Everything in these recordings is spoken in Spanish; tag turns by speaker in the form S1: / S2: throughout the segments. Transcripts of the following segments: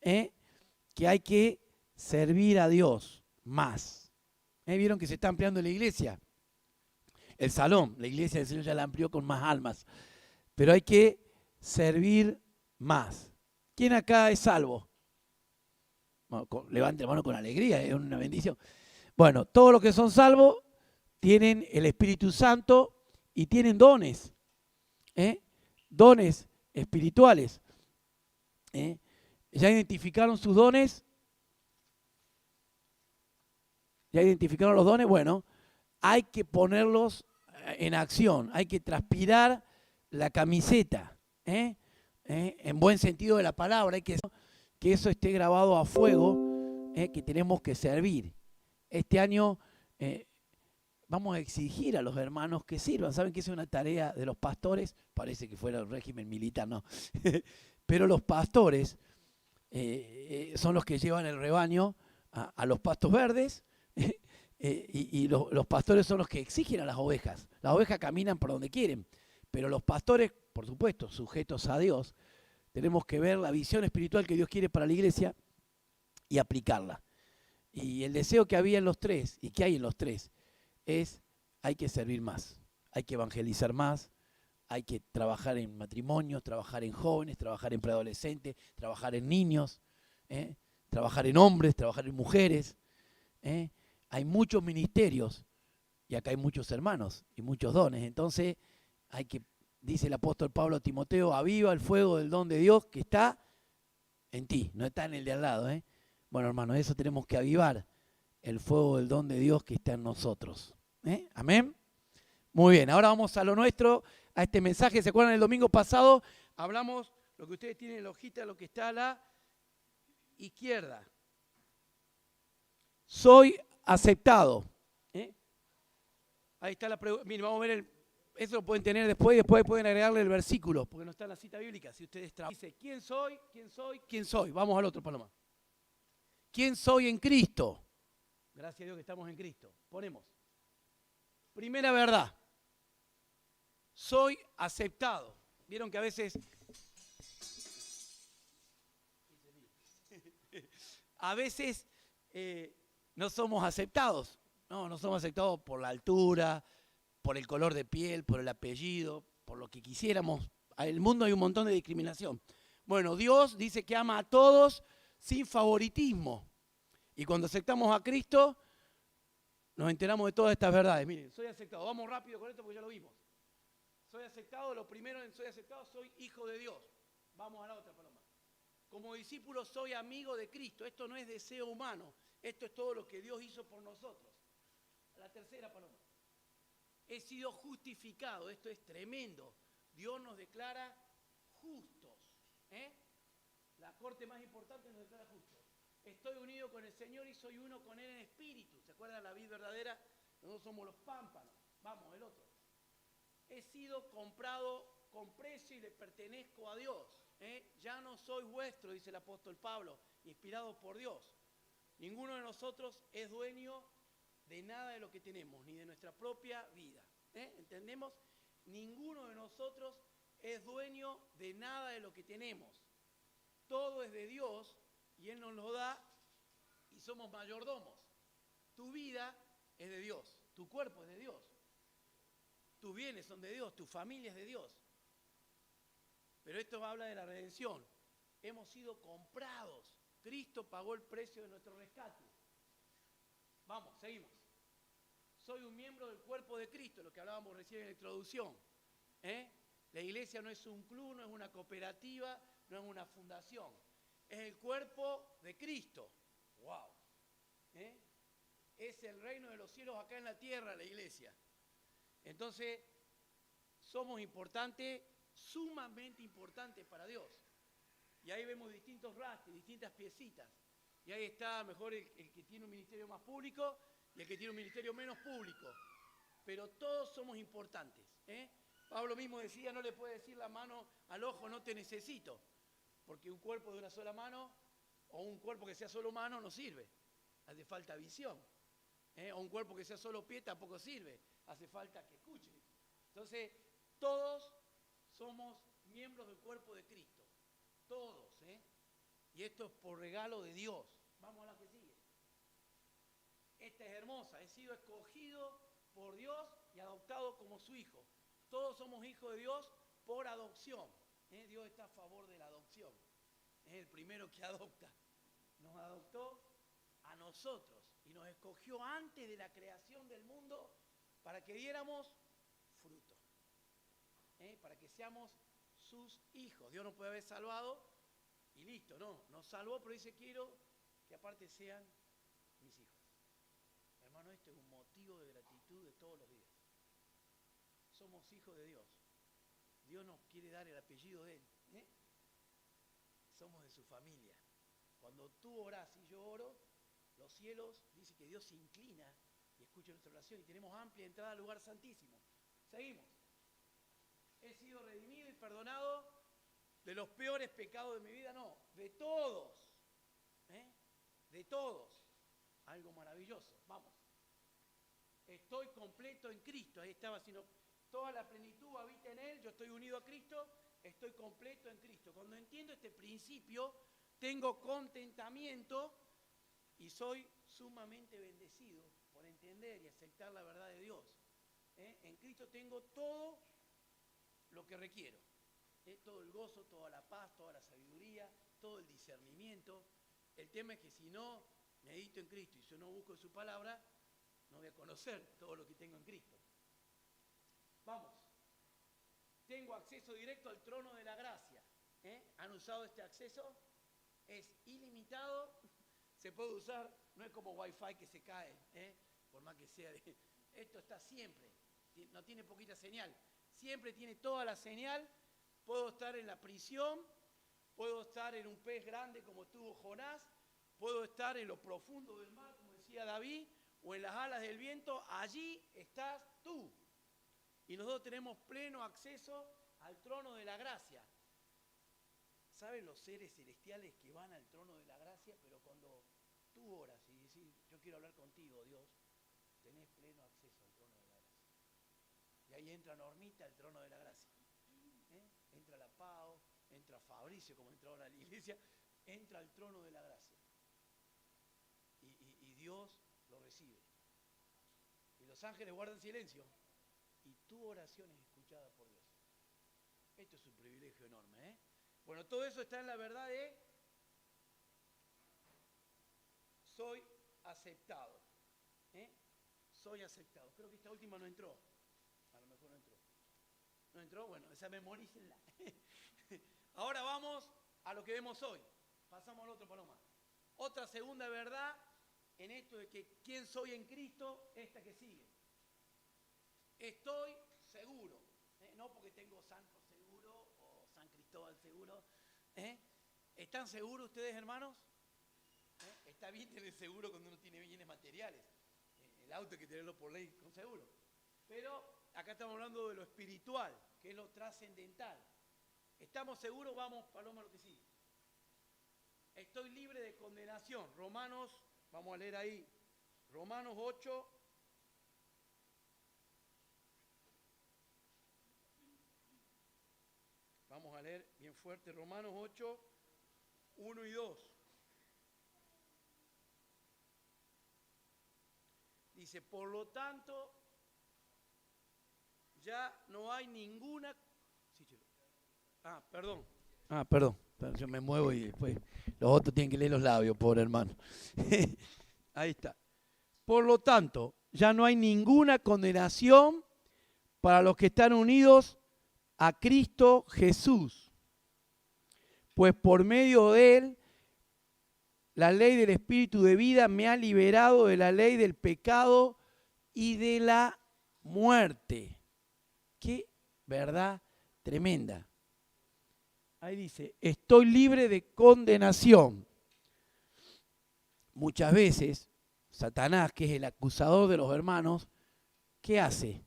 S1: que hay que servir a Dios más. ¿Vieron que se está ampliando la iglesia? El salón, la iglesia del Señor ya la amplió con más almas. Pero hay que servir más. ¿Quién acá es salvo? Bueno, levante la mano con alegría, es una bendición. Bueno, todos los que son salvos tienen el Espíritu Santo y tienen dones, dones espirituales. ¿Ya identificaron sus dones? ¿Ya identificaron los dones? Bueno, hay que ponerlos en acción, hay que transpirar la camiseta, en buen sentido de la palabra, hay que eso esté grabado a fuego, que tenemos que servir. Este año vamos a exigir a los hermanos que sirvan. ¿Saben que esa es una tarea de los pastores? Parece que fuera el régimen militar, no. Pero los pastores son los que llevan el rebaño a los pastos verdes, y los pastores son los que exigen a las ovejas. Las ovejas caminan por donde quieren, pero los pastores, por supuesto, sujetos a Dios, tenemos que ver la visión espiritual que Dios quiere para la iglesia y aplicarla. Y el deseo que había en los tres, y que hay en los tres, es: hay que servir más, hay que evangelizar más, hay que trabajar en matrimonios, trabajar en jóvenes, trabajar en preadolescentes, trabajar en niños, trabajar en hombres, trabajar en mujeres. Hay muchos ministerios y acá hay muchos hermanos y muchos dones. Entonces hay que, dice el apóstol Pablo a Timoteo, aviva el fuego del don de Dios que está en ti, no está en el de al lado. Bueno, hermano, eso tenemos que avivar, el fuego del don de Dios que está en nosotros. Amén. Muy bien, ahora vamos a lo nuestro, a este mensaje. ¿Se acuerdan? El domingo pasado hablamos lo que ustedes tienen en la hojita, lo que está a la izquierda. Soy aceptado. Ahí está la pregunta. Miren, vamos a ver eso lo pueden tener después, y después pueden agregarle el versículo, porque no está en la cita bíblica. Si ustedes dice, ¿quién soy? ¿Quién soy? ¿Quién soy? Vamos al otro, Paloma. ¿Quién soy en Cristo? Gracias a Dios que estamos en Cristo. Ponemos. Primera verdad. Soy aceptado. Vieron que a veces no somos aceptados. No somos aceptados por la altura, por el color de piel, por el apellido, por lo que quisiéramos. En el mundo hay un montón de discriminación. Bueno, Dios dice que ama a todos sin favoritismo. Y cuando aceptamos a Cristo, nos enteramos de todas estas verdades. Miren, soy aceptado. Vamos rápido con esto porque ya lo vimos. Soy aceptado, lo primero en soy aceptado, soy hijo de Dios. Vamos a la otra, Paloma. Como discípulo soy amigo de Cristo. Esto no es deseo humano. Esto es todo lo que Dios hizo por nosotros. La tercera, Paloma. He sido justificado. Esto es tremendo. Dios nos declara justos. La corte más importante nos declara justos. Estoy unido con el Señor y soy uno con Él en espíritu. ¿Se acuerdan de la vid verdadera? Nosotros somos los pámpanos. Vamos, el otro. He sido comprado con precio y le pertenezco a Dios. Ya no soy vuestro, dice el apóstol Pablo, inspirado por Dios. Ninguno de nosotros es dueño de nada de lo que tenemos, ni de nuestra propia vida. ¿Entendemos? Ninguno de nosotros es dueño de nada de lo que tenemos. Todo es de Dios y Él nos lo da y somos mayordomos. Tu vida es de Dios, tu cuerpo es de Dios, tus bienes son de Dios, tu familia es de Dios. Pero esto habla de la redención. Hemos sido comprados. Cristo pagó el precio de nuestro rescate. Vamos, seguimos. Soy un miembro del cuerpo de Cristo, lo que hablábamos recién en la introducción. La iglesia no es un club, no es una cooperativa, no es una fundación. Es el cuerpo de Cristo. ¡Wow! Es el reino de los cielos acá en la tierra, la iglesia. Entonces, somos importantes, sumamente importantes para Dios. Y ahí vemos distintos rastres, distintas piecitas. Y ahí está mejor el que tiene un ministerio más público y el que tiene un ministerio menos público. Pero todos somos importantes. Pablo mismo decía, no le puede decir la mano al ojo, no te necesito. Porque un cuerpo de una sola mano o un cuerpo que sea solo mano no sirve. Hace falta visión. O un cuerpo que sea solo pie tampoco sirve. Hace falta que escuche. Entonces, todos somos miembros del cuerpo de Cristo. Todos. Y esto es por regalo de Dios. Vamos a la que sigue. Esta es hermosa. He sido escogido por Dios y adoptado como su hijo. Todos somos hijos de Dios por adopción. Dios está a favor de la adopción. Es el primero que adopta. Nos adoptó a nosotros y nos escogió antes de la creación del mundo para que diéramos fruto. Para que seamos sus hijos. Dios nos puede haber salvado y listo, no. Nos salvó, pero dice, quiero que aparte sean mis hijos. Hermano, esto es un motivo de gratitud de todos los días. Somos hijos de Dios. Dios nos quiere dar el apellido de Él. Somos de su familia. Cuando tú orás y yo oro, los cielos, dice que Dios se inclina y escucha nuestra oración y tenemos amplia entrada al lugar santísimo. Seguimos. He sido redimido y perdonado de los peores pecados de mi vida, no, de todos. De todos. Algo maravilloso. Vamos. Estoy completo en Cristo. Ahí estaba, sino toda la plenitud habita en Él. Yo estoy unido a Cristo. Estoy completo en Cristo. Cuando entiendo este principio, tengo contentamiento y soy sumamente bendecido por entender y aceptar la verdad de Dios. En Cristo tengo todo lo que requiero. Todo el gozo, toda la paz, toda la sabiduría, todo el discernimiento. El tema es que si no medito en Cristo y si no busco su palabra, no voy a conocer todo lo que tengo en Cristo. Vamos. Tengo acceso directo al trono de la gracia. ¿Han usado este acceso? Es ilimitado. Se puede usar, no es como Wi-Fi que se cae, por más que sea de... Esto está siempre, no tiene poquita señal. Siempre tiene toda la señal. Puedo estar en la prisión, puedo estar en un pez grande como estuvo Jonás, puedo estar en lo profundo del mar, como decía David, o en las alas del viento. Allí estás tú. Y nosotros tenemos pleno acceso al trono de la gracia. ¿Saben los seres celestiales que van al trono de la gracia? Pero cuando tú oras y decís, yo quiero hablar contigo, Dios, tenés pleno acceso al trono de la gracia. Y ahí entra Normita al trono de la gracia. Entra la Pau, entra Fabricio, como entra ahora a la iglesia, entra al trono de la gracia. Y Dios lo recibe. Y los ángeles guardan silencio. Y tu oración es escuchada por Dios. Esto es un privilegio enorme, Bueno, todo eso está en la verdad de soy aceptado. Soy aceptado. Creo que esta última no entró. A lo mejor no entró. ¿No entró? Bueno, esa memorícenla. Ahora vamos a lo que vemos hoy. Pasamos al otro, Paloma. Otra segunda verdad en esto de que quién soy en Cristo, esta que sigue. Estoy seguro. No porque tengo Santo seguro o San Cristóbal seguro. ¿Están seguros ustedes, hermanos? Está bien tener seguro cuando uno tiene bienes materiales. El auto hay que tenerlo por ley con seguro. Pero acá estamos hablando de lo espiritual, que es lo trascendental. ¿Estamos seguros? Vamos, Paloma, a lo que sigue. Estoy libre de condenación. Romanos, vamos a leer ahí. Romanos 8. Vamos a leer bien fuerte. Romanos 8, 1 y 2. Dice, por lo tanto, ya no hay ninguna... Sí, chico. Perdón. Perdón. Yo me muevo y después los otros tienen que leer los labios, pobre hermano. Ahí está. Por lo tanto, ya no hay ninguna condenación para los que están unidos a Cristo Jesús. Pues por medio de Él, la ley del Espíritu de vida me ha liberado de la ley del pecado y de la muerte. Qué verdad tremenda. Ahí dice, estoy libre de condenación. Muchas veces, Satanás, que es el acusador de los hermanos, ¿qué hace?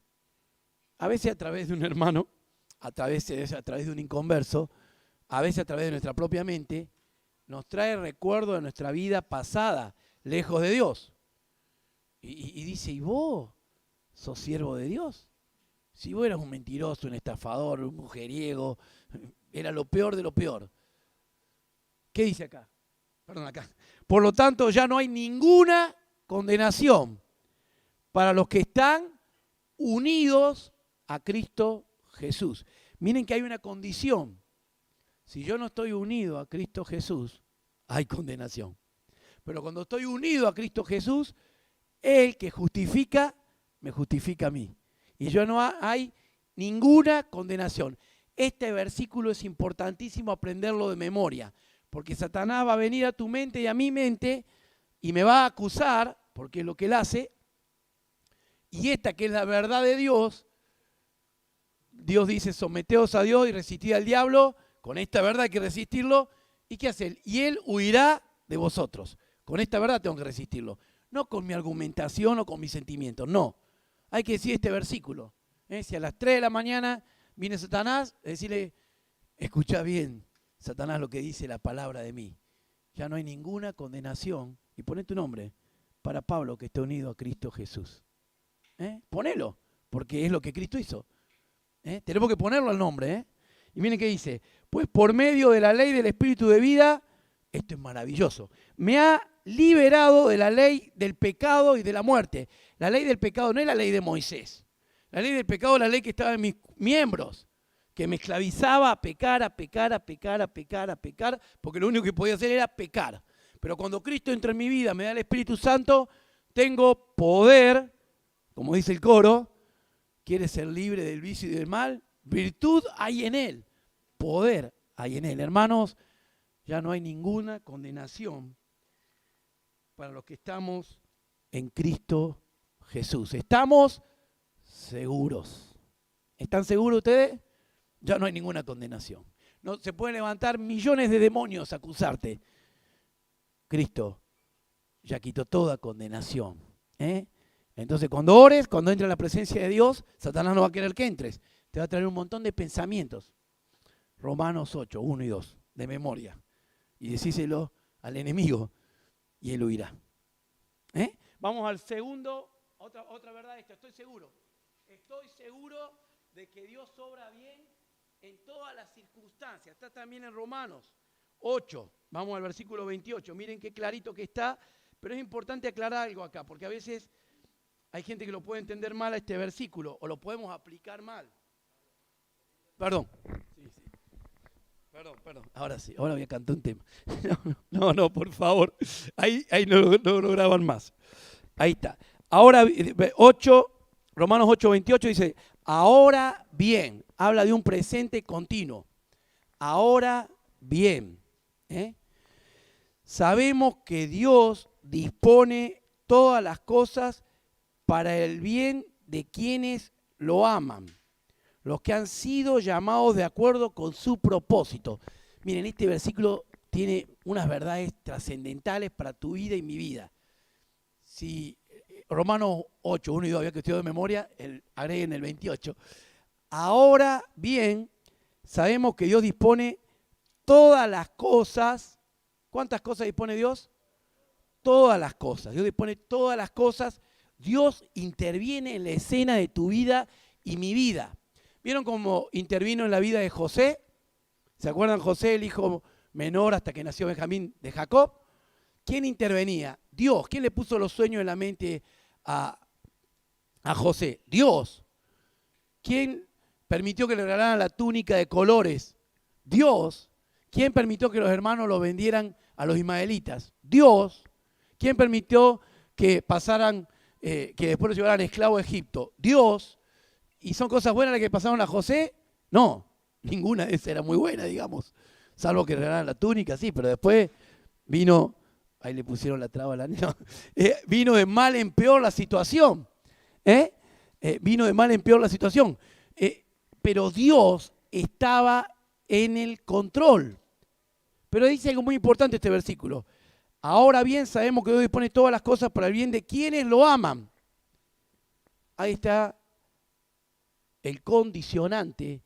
S1: A veces a través de un hermano, a través de un inconverso, a veces a través de nuestra propia mente, nos trae recuerdo de nuestra vida pasada, lejos de Dios. Y dice, ¿y vos sos siervo de Dios? Si vos eras un mentiroso, un estafador, un mujeriego, era lo peor de lo peor. ¿Qué dice acá? perdón, acá. Por lo tanto, ya no hay ninguna condenación para los que están unidos a Cristo Jesús. Miren que hay una condición. Si yo no estoy unido a Cristo Jesús, hay condenación. Pero cuando estoy unido a Cristo Jesús, Él que justifica, me justifica a mí. Y ya no hay ninguna condenación. Este versículo es importantísimo aprenderlo de memoria, porque Satanás va a venir a tu mente y a mi mente y me va a acusar, porque es lo que él hace, y esta que es la verdad de Dios, Dios dice, someteos a Dios y resistid al diablo, con esta verdad hay que resistirlo, ¿y qué hace él? Y él huirá de vosotros. Con esta verdad tengo que resistirlo, no con mi argumentación o con mis sentimientos, no. Hay que decir este versículo. Si a las 3 de la mañana viene Satanás, decirle, escucha bien, Satanás, lo que dice la palabra de mí. Ya no hay ninguna condenación, y poné tu nombre, para Pablo que está unido a Cristo Jesús. Ponelo, porque es lo que Cristo hizo. Tenemos que ponerlo al nombre. Y miren qué dice, pues por medio de la ley del Espíritu de vida, esto es maravilloso, me ha liberado de la ley del pecado y de la muerte. La ley del pecado no es la ley de Moisés. La ley del pecado es la ley que estaba en mis miembros, que me esclavizaba a pecar, a pecar, a pecar, a pecar, a pecar, porque lo único que podía hacer era pecar. Pero cuando Cristo entra en mi vida, me da el Espíritu Santo, tengo poder, como dice el coro, ¿quieres ser libre del vicio y del mal? Virtud hay en Él, poder hay en Él. Hermanos, ya no hay ninguna condenación para los que estamos en Cristo Jesús. Estamos seguros. ¿Están seguros ustedes? Ya no hay ninguna condenación. No se pueden levantar millones de demonios a acusarte. Cristo ya quitó toda condenación. Entonces cuando ores, cuando entres en la presencia de Dios, Satanás no va a querer que entres. Te va a traer un montón de pensamientos. Romanos 8, 1 y 2, de memoria. Y decíselo al enemigo y él huirá. Vamos al segundo, otra verdad esta, estoy seguro. Estoy seguro de que Dios obra bien en todas las circunstancias. Está también en Romanos 8. Vamos al versículo 28. Miren qué clarito que está. Pero es importante aclarar algo acá, porque a veces hay gente que lo puede entender mal a este versículo, o lo podemos aplicar mal. Perdón. Sí. Perdón. Ahora sí, ahora voy a cantar un tema. No, por favor. Ahí no lo graban más. Ahí está. Ahora, 8, Romanos 8, 28 dice, ahora bien, habla de un presente continuo. Ahora bien, sabemos que Dios dispone todas las cosas para el bien de quienes lo aman, los que han sido llamados de acuerdo con su propósito. Miren, este versículo tiene unas verdades trascendentales para tu vida y mi vida. Si Romanos 8, 1 y 2, había que estudiar de memoria, agreguen el 28. Ahora bien, sabemos que Dios dispone todas las cosas. ¿Cuántas cosas dispone Dios? Todas las cosas. Dios dispone todas las cosas. Dios interviene en la escena de tu vida y mi vida. ¿Vieron cómo intervino en la vida de José? ¿Se acuerdan José, el hijo menor hasta que nació Benjamín de Jacob? ¿Quién intervenía? Dios. ¿Quién le puso los sueños en la mente a José? Dios. ¿Quién permitió que le regalaran la túnica de colores? Dios. ¿Quién permitió que los hermanos lo vendieran a los ismaelitas? Dios. ¿Quién permitió que pasaran, que después los llevaran esclavos a Egipto? Dios. ¿Y son cosas buenas las que pasaron a José? No, ninguna de esas era muy buena, digamos. Salvo que le regalaran la túnica, sí, pero después vino, ahí le pusieron la traba a la niña, vino de mal en peor la situación. Vino de mal en peor la situación. Pero Dios estaba en el control. Pero dice algo muy importante este versículo. Ahora bien, sabemos que Dios dispone todas las cosas para el bien de quienes lo aman. Ahí está el condicionante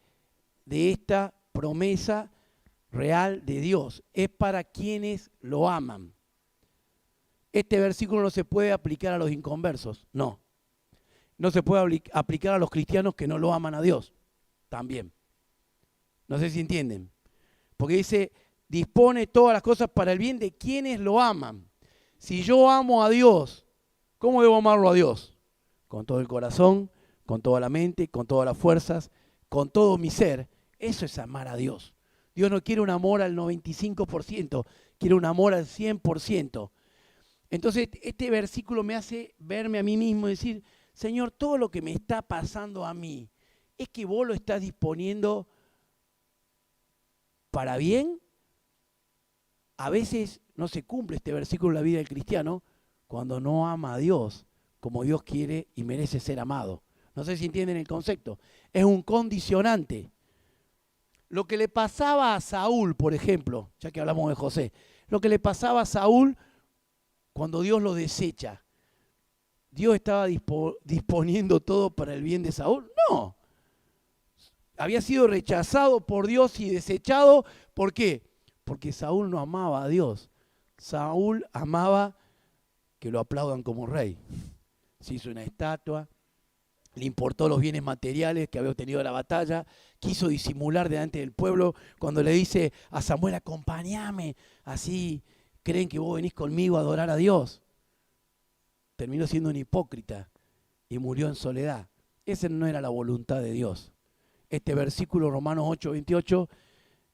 S1: de esta promesa real de Dios. Es para quienes lo aman. Este versículo no se puede aplicar a los inconversos, no. No se puede aplicar a los cristianos que no lo aman a Dios, también. No sé si entienden. Porque dice, dispone todas las cosas para el bien de quienes lo aman. Si yo amo a Dios, ¿cómo debo amarlo a Dios? Con todo el corazón, con toda la mente, con todas las fuerzas, con todo mi ser. Eso es amar a Dios. Dios no quiere un amor al 95%, quiere un amor al 100%. Entonces, este versículo me hace verme a mí mismo y decir, Señor, todo lo que me está pasando a mí, ¿es que vos lo estás disponiendo para bien? A veces no se cumple este versículo en la vida del cristiano cuando no ama a Dios como Dios quiere y merece ser amado. No sé si entienden el concepto. Es un condicionante. Lo que le pasaba a Saúl, por ejemplo, ya que hablamos de José, lo que le pasaba a Saúl cuando Dios lo desecha, ¿Dios estaba disponiendo todo para el bien de Saúl? No. Había sido rechazado por Dios y desechado. ¿Por qué? Porque Saúl no amaba a Dios. Saúl amaba que lo aplaudan como rey. Se hizo una estatua, le importó los bienes materiales que había obtenido de la batalla, quiso disimular delante del pueblo cuando le dice a Samuel, acompáñame, así creen que vos venís conmigo a adorar a Dios. Terminó siendo un hipócrita y murió en soledad. Esa no era la voluntad de Dios. Este versículo, Romanos 8:28,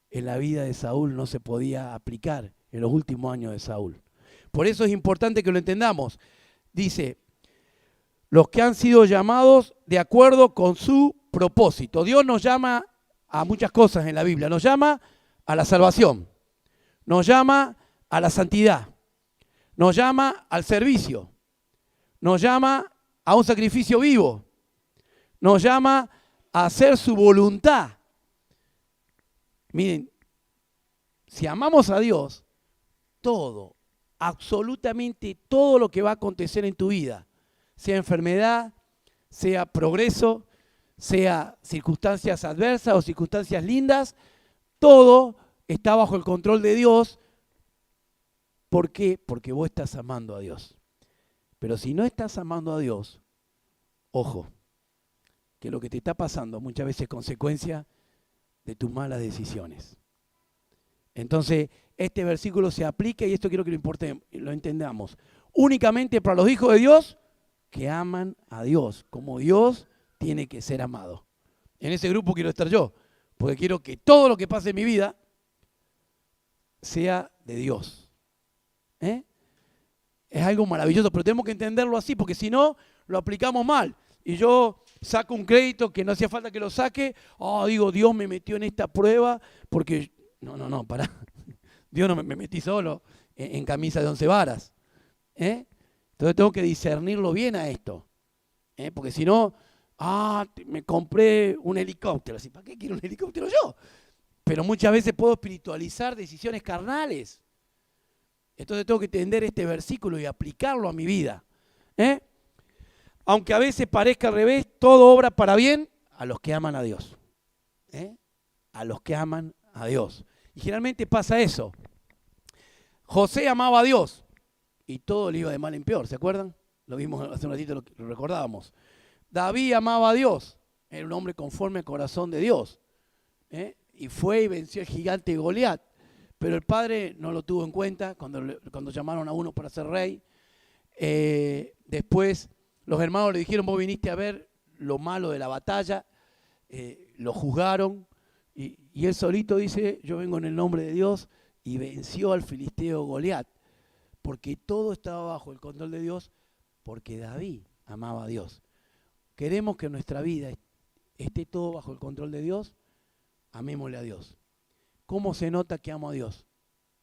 S1: en la vida de Saúl no se podía aplicar en los últimos años de Saúl. Por eso es importante que lo entendamos. Dice, los que han sido llamados de acuerdo con su propósito. Dios nos llama a muchas cosas en la Biblia. Nos llama a la salvación. Nos llama a la santidad. Nos llama al servicio. Nos llama a un sacrificio vivo. Nos llama a hacer su voluntad. Miren, si amamos a Dios, todo, absolutamente todo lo que va a acontecer en tu vida, sea enfermedad, sea progreso, sea circunstancias adversas o circunstancias lindas, todo está bajo el control de Dios. ¿Por qué? Porque vos estás amando a Dios. Pero si no estás amando a Dios, ojo, que lo que te está pasando muchas veces es consecuencia de tus malas decisiones. Entonces, este versículo se aplica, y esto quiero que lo entendamos, únicamente para los hijos de Dios que aman a Dios, como Dios tiene que ser amado. En ese grupo quiero estar yo, porque quiero que todo lo que pase en mi vida sea de Dios. Es algo maravilloso, pero tenemos que entenderlo así, porque si no, lo aplicamos mal. Y yo saco un crédito que no hacía falta que lo saque, digo, Dios me metió en esta prueba, porque, no, pará. Dios no me metí solo en camisa de 11 varas. Entonces tengo que discernirlo bien a esto. Porque si no, me compré un helicóptero. Así, ¿para qué quiero un helicóptero yo? Pero muchas veces puedo espiritualizar decisiones carnales. Entonces tengo que entender este versículo y aplicarlo a mi vida. Aunque a veces parezca al revés, todo obra para bien a los que aman a Dios. A los que aman a Dios. Y generalmente pasa eso. José amaba a Dios y todo le iba de mal en peor, ¿se acuerdan? Lo vimos hace un ratito, lo recordábamos. David amaba a Dios, era un hombre conforme al corazón de Dios. Y fue y venció al gigante Goliat. Pero el padre no lo tuvo en cuenta cuando llamaron a uno para ser rey. Después los hermanos le dijeron, vos viniste a ver lo malo de la batalla. Lo juzgaron y él solito dice, yo vengo en el nombre de Dios, y venció al filisteo Goliat. Porque todo estaba bajo el control de Dios, porque David amaba a Dios. Queremos que en nuestra vida esté todo bajo el control de Dios, amémosle a Dios. ¿Cómo se nota que amo a Dios?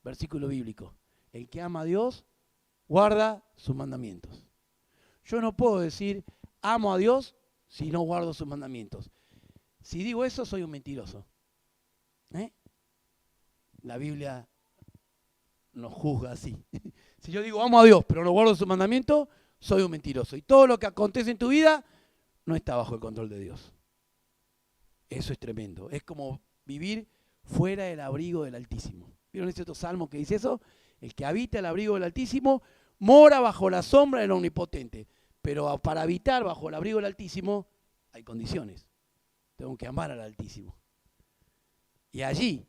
S1: Versículo bíblico. El que ama a Dios guarda sus mandamientos. Yo no puedo decir amo a Dios si no guardo sus mandamientos. Si digo eso, soy un mentiroso. La Biblia nos juzga así. Si yo digo amo a Dios pero no guardo sus mandamientos, soy un mentiroso. Y todo lo que acontece en tu vida no está bajo el control de Dios. Eso es tremendo. Es como vivir fuera del abrigo del Altísimo. ¿Vieron ese otro salmo que dice eso? El que habita el abrigo del Altísimo mora bajo la sombra del Omnipotente. Pero para habitar bajo el abrigo del Altísimo hay condiciones. Tengo que amar al Altísimo. Y allí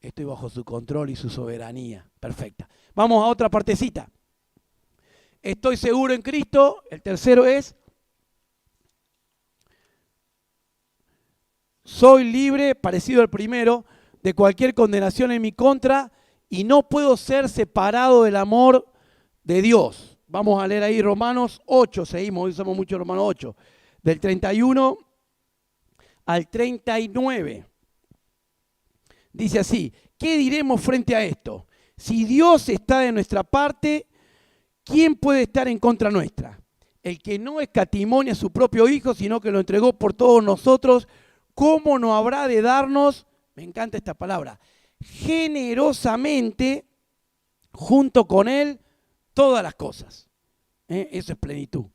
S1: Estoy bajo su control y su soberanía. Perfecta. Vamos a otra partecita. Estoy seguro en Cristo. El tercero es: soy libre, parecido al primero, de cualquier condenación en mi contra y no puedo ser separado del amor de Dios. Vamos a leer ahí Romanos 8, seguimos, hoy usamos mucho Romanos 8, del 31 al 39. Dice así: ¿qué diremos frente a esto? Si Dios está de nuestra parte, ¿quién puede estar en contra nuestra? El que no escatimó a su propio Hijo, sino que lo entregó por todos nosotros, ¿cómo no habrá de darnos, me encanta esta palabra, generosamente junto con Él todas las cosas? Eso es plenitud.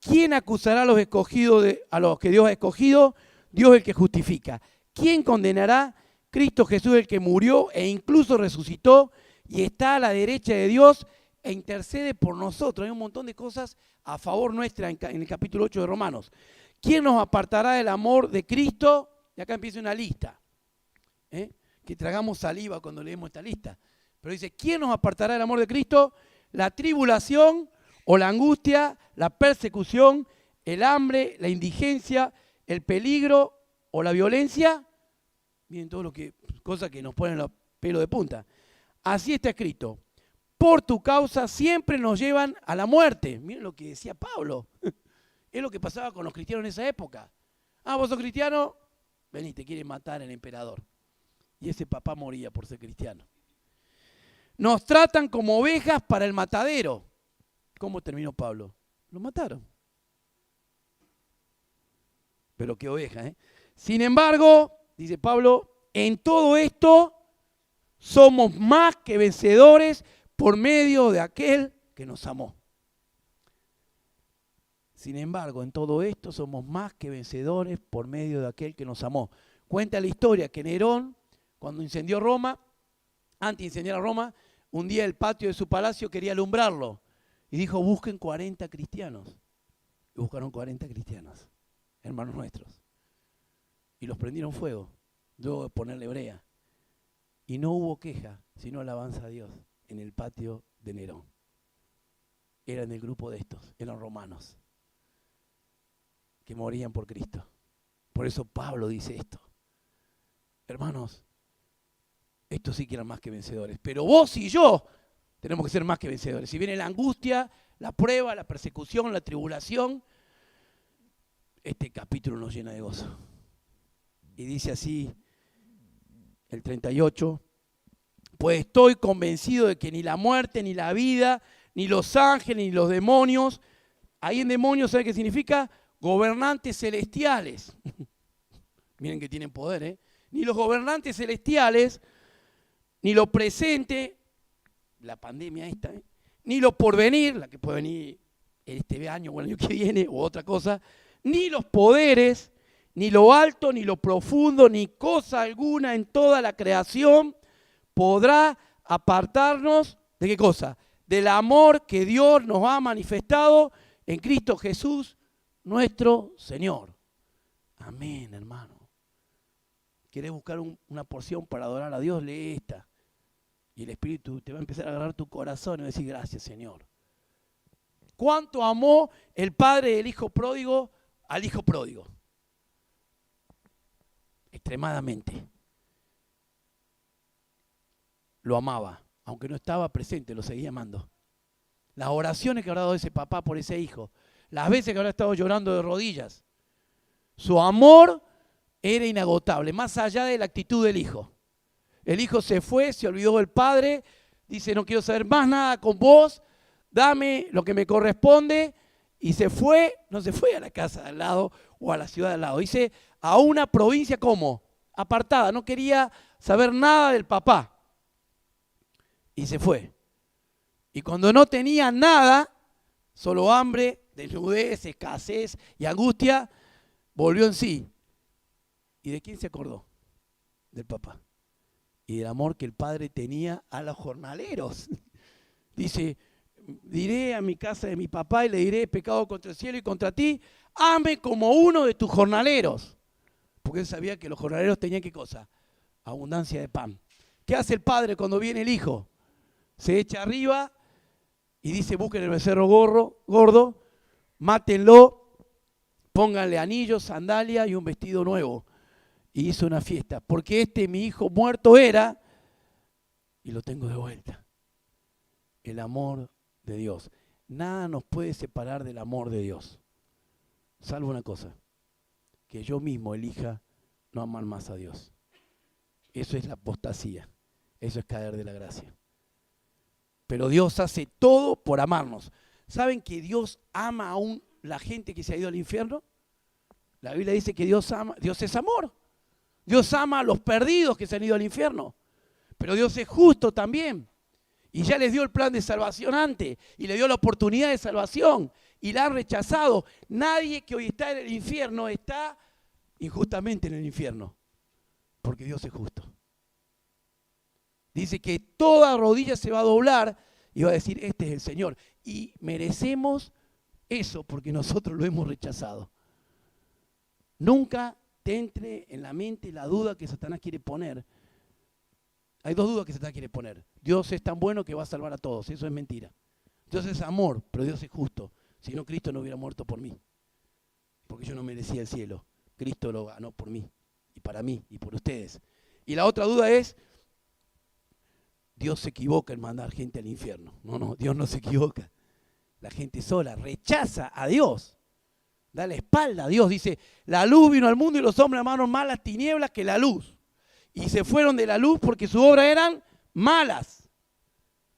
S1: ¿Quién acusará a los escogidos, a los que Dios ha escogido? Dios es el que justifica. ¿Quién condenará? Cristo Jesús, el que murió e incluso resucitó y está a la derecha de Dios e intercede por nosotros. Hay un montón de cosas a favor nuestra en el capítulo 8 de Romanos. ¿Quién nos apartará del amor de Cristo? Y acá empieza una lista. Que tragamos saliva cuando leemos esta lista. Pero dice: ¿quién nos apartará del amor de Cristo? La tribulación o la angustia, la persecución, el hambre, la indigencia, el peligro o la violencia. Miren todo lo que, cosas que nos ponen los pelos de punta. Así está escrito: por tu causa siempre nos llevan a la muerte. Miren lo que decía Pablo. Es lo que pasaba con los cristianos en esa época. Ah, vos sos cristiano, vení, te quieren matar el emperador. Y ese papá moría por ser cristiano. Nos tratan como ovejas para el matadero. ¿Cómo terminó Pablo? Lo mataron. Pero qué oveja, ¿eh? Sin embargo, dice Pablo, en todo esto somos más que vencedores por medio de aquel que nos amó. Sin embargo, en todo esto somos más que vencedores por medio de aquel que nos amó. Cuenta la historia que Nerón, cuando incendió Roma, antes de incendiar a Roma, un día el patio de su palacio quería alumbrarlo. Y dijo: busquen 40 cristianos. Y buscaron 40 cristianos, hermanos nuestros. Y los prendieron fuego, luego de ponerle brea. Y no hubo queja, sino alabanza a Dios en el patio de Nerón. Eran del grupo de estos, eran romanos, que morían por Cristo. Por eso Pablo dice esto. Hermanos, estos sí que eran más que vencedores. Pero vos y yo tenemos que ser más que vencedores. Si viene la angustia, la prueba, la persecución, la tribulación, este capítulo nos llena de gozo. Y dice así el 38: pues estoy convencido de que ni la muerte, ni la vida, ni los ángeles, ni los demonios, ahí en demonios, ¿sabe qué significa? Gobernantes celestiales. Miren que tienen poder, ¿eh? Ni los gobernantes celestiales, ni lo presente, la pandemia esta, ni lo porvenir, la que puede venir este año o el año que viene, o otra cosa, ni los poderes, ni lo alto, ni lo profundo, ni cosa alguna en toda la creación podrá apartarnos, ¿de qué cosa? Del amor que Dios nos ha manifestado en Cristo Jesús, nuestro Señor. Amén, hermano. ¿Querés buscar una porción para adorar a Dios? Lee esta. Y el Espíritu te va a empezar a agarrar tu corazón y va a decir: gracias, Señor. ¿Cuánto amó el padre del hijo pródigo al hijo pródigo? Extremadamente. Lo amaba. Aunque no estaba presente, lo seguía amando. Las oraciones que habrá dado ese papá por ese hijo, las veces que habrá estado llorando de rodillas, su amor era inagotable, más allá de la actitud del hijo. El hijo se fue, se olvidó del padre, dice: no quiero saber más nada con vos, dame lo que me corresponde, y se fue. No se fue a la casa de al lado o a la ciudad de al lado, dice a una provincia como apartada, no quería saber nada del papá. Y se fue. Y cuando no tenía nada, solo hambre, desnudez, escasez y angustia, volvió en sí. ¿Y de quién se acordó? Del papá. Y del amor que el padre tenía a los jornaleros. Dice: diré a mi casa de mi papá y le diré: he pecado contra el cielo y contra ti, ame como uno de tus jornaleros. Porque él sabía que los jornaleros tenían ¿qué cosa? Abundancia de pan. ¿Qué hace el padre cuando viene el hijo? Se echa arriba y dice, busquen el becerro gordo, mátenlo, pónganle anillos, sandalias y un vestido nuevo. Y hizo una fiesta, porque mi hijo muerto era, y lo tengo de vuelta. El amor de Dios. Nada nos puede separar del amor de Dios, salvo una cosa, que yo mismo elija no amar más a Dios. Eso es la apostasía, eso es caer de la gracia. Pero Dios hace todo por amarnos. ¿Saben que Dios ama aún la gente que se ha ido al infierno? La Biblia dice que Dios es amor. Dios ama a los perdidos que se han ido al infierno. Pero Dios es justo también. Y ya les dio el plan de salvación antes. Y le dio la oportunidad de salvación. Y la han rechazado. Nadie que hoy está en el infierno está injustamente en el infierno. Porque Dios es justo. Dice que toda rodilla se va a doblar y va a decir, este es el Señor. Y merecemos eso porque nosotros lo hemos rechazado. Nunca te entre en la mente la duda que Satanás quiere poner. Hay dos dudas que Satanás quiere poner. Dios es tan bueno que va a salvar a todos. Eso es mentira. Dios es amor, pero Dios es justo. Si no, Cristo no hubiera muerto por mí. Porque yo no merecía el cielo. Cristo lo ganó por mí. Y para mí, y por ustedes. Y la otra duda es, Dios se equivoca en mandar gente al infierno. No, Dios no se equivoca. La gente sola rechaza a Dios. Da la espalda a Dios. Dice, la luz vino al mundo y los hombres amaron más las tinieblas que la luz. Y se fueron de la luz porque sus obras eran malas.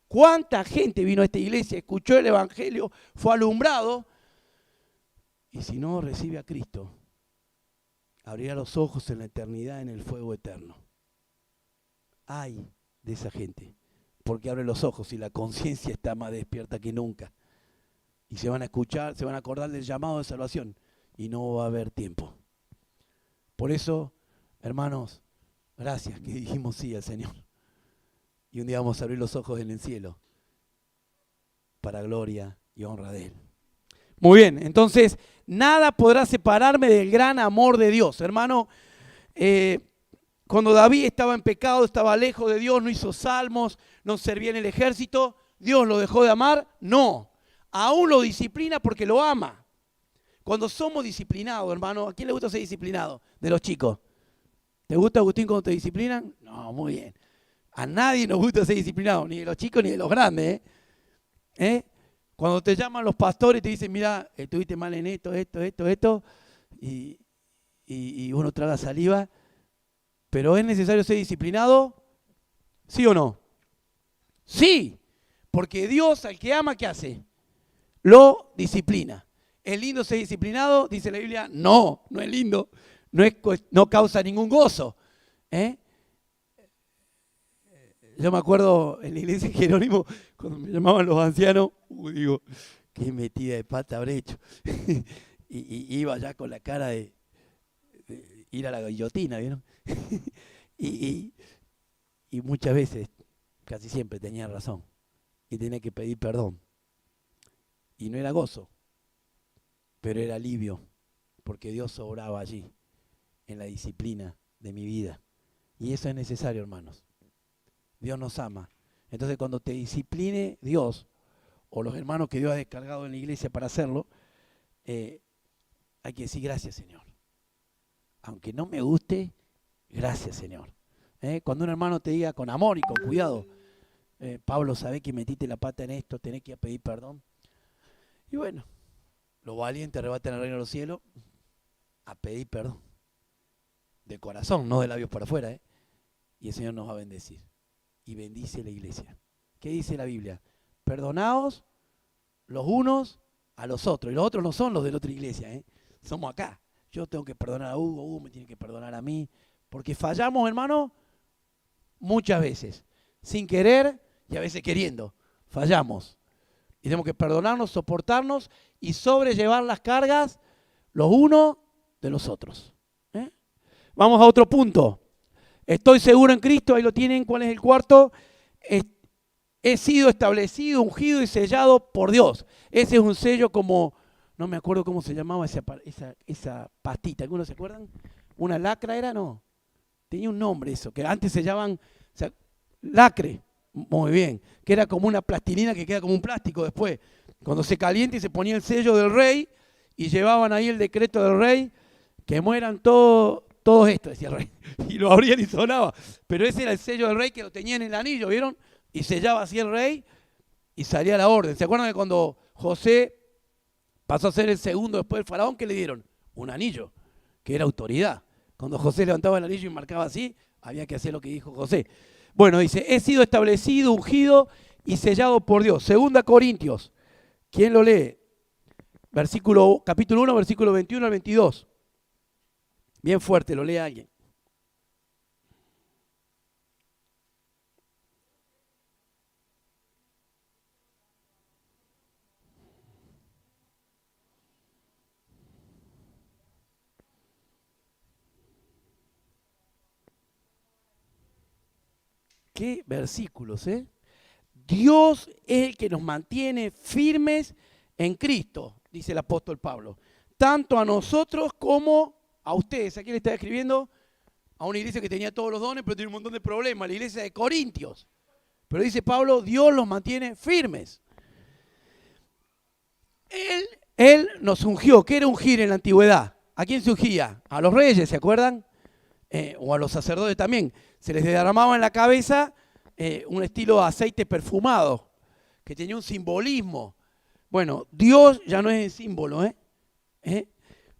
S1: ¿Cuánta gente vino a esta iglesia, escuchó el evangelio, fue alumbrado? Y si no recibe a Cristo, abrirá los ojos en la eternidad en el fuego eterno. Ay de esa gente, porque abre los ojos y la conciencia está más despierta que nunca. Y se van a escuchar, se van a acordar del llamado de salvación y no va a haber tiempo. Por eso, hermanos, gracias que dijimos sí al Señor. Y un día vamos a abrir los ojos en el cielo para gloria y honra de Él. Muy bien, entonces, nada podrá separarme del gran amor de Dios. Hermano, cuando David estaba en pecado, estaba lejos de Dios, no hizo salmos, no servía en el ejército, ¿Dios lo dejó de amar? No, aún lo disciplina porque lo ama. Cuando somos disciplinados, hermano, ¿a quién le gusta ser disciplinado? De los chicos. ¿Te gusta, Agustín, cuando te disciplinan? No, muy bien. A nadie nos gusta ser disciplinado, ni de los chicos ni de los grandes. Cuando te llaman los pastores y te dicen, mira, estuviste mal en esto, y uno traga saliva, pero ¿es necesario ser disciplinado? ¿Sí o no? Sí, porque Dios al que ama, ¿qué hace? Lo disciplina. ¿Es lindo ser disciplinado? Dice la Biblia, no es lindo, no causa ningún gozo. Yo me acuerdo en la iglesia de Jerónimo, cuando me llamaban los ancianos, digo, qué metida de pata habré hecho. y iba ya con la cara de ir a la guillotina, ¿vieron? y muchas veces, casi siempre tenía razón, y tenía que pedir perdón. Y no era gozo, pero era alivio, porque Dios obraba allí, en la disciplina de mi vida. Y eso es necesario, hermanos. Dios nos ama. Entonces, cuando te discipline Dios, o los hermanos que Dios ha descargado en la iglesia para hacerlo, hay que decir gracias, Señor. Aunque no me guste, gracias, Señor. Cuando un hermano te diga con amor y con cuidado, Pablo, sabés que metiste la pata en esto, tenés que ir a pedir perdón. Y bueno, los valientes arrebatan el reino de los cielos a pedir perdón. De corazón, no de labios para afuera. Y el Señor nos va a bendecir. Y bendice la iglesia. ¿Qué dice la Biblia? Perdonaos los unos a los otros. Y los otros no son los de la otra iglesia. Somos acá. Yo tengo que perdonar a Hugo me tiene que perdonar a mí. Porque fallamos, hermano, muchas veces. Sin querer y a veces queriendo. Fallamos. Y tenemos que perdonarnos, soportarnos y sobrellevar las cargas los unos de los otros. Vamos a otro punto. Estoy seguro en Cristo, ahí lo tienen, ¿cuál es el cuarto? He sido establecido, ungido y sellado por Dios. Ese es un sello como, no me acuerdo cómo se llamaba esa pastita, ¿algunos se acuerdan? ¿Una lacra era? No. Tenía un nombre eso, que antes sellaban, Lacre. Muy bien. Que era como una plastilina que queda como un plástico después. Cuando se calienta y se ponía el sello del rey y llevaban ahí el decreto del rey, que mueran todos estos, decía el rey. Y lo abrían y sonaba. Pero ese era el sello del rey que lo tenía en el anillo, ¿vieron? Y sellaba así el rey y salía la orden. ¿Se acuerdan de cuando José pasó a ser el segundo después del faraón? ¿Qué le dieron? Un anillo, que era autoridad. Cuando José levantaba el anillo y marcaba así, había que hacer lo que dijo José. Bueno, dice, he sido establecido, ungido y sellado por Dios. 2 Corintios. ¿Quién lo lee? Capítulo 1, versículo 21 al 22. Bien fuerte, lo lee alguien. Qué versículos, ¿eh? Dios es el que nos mantiene firmes en Cristo, dice el apóstol Pablo. Tanto a nosotros como a ustedes. Aquí le está escribiendo a una iglesia que tenía todos los dones, pero tiene un montón de problemas. La iglesia de Corintios. Pero dice Pablo, Dios los mantiene firmes. Él nos ungió. ¿Qué era ungir en la antigüedad? ¿A quién se ungía? A los reyes, ¿se acuerdan? O a los sacerdotes también. Se les derramaba en la cabeza un estilo de aceite perfumado, que tenía un simbolismo. Bueno, Dios ya no es el símbolo,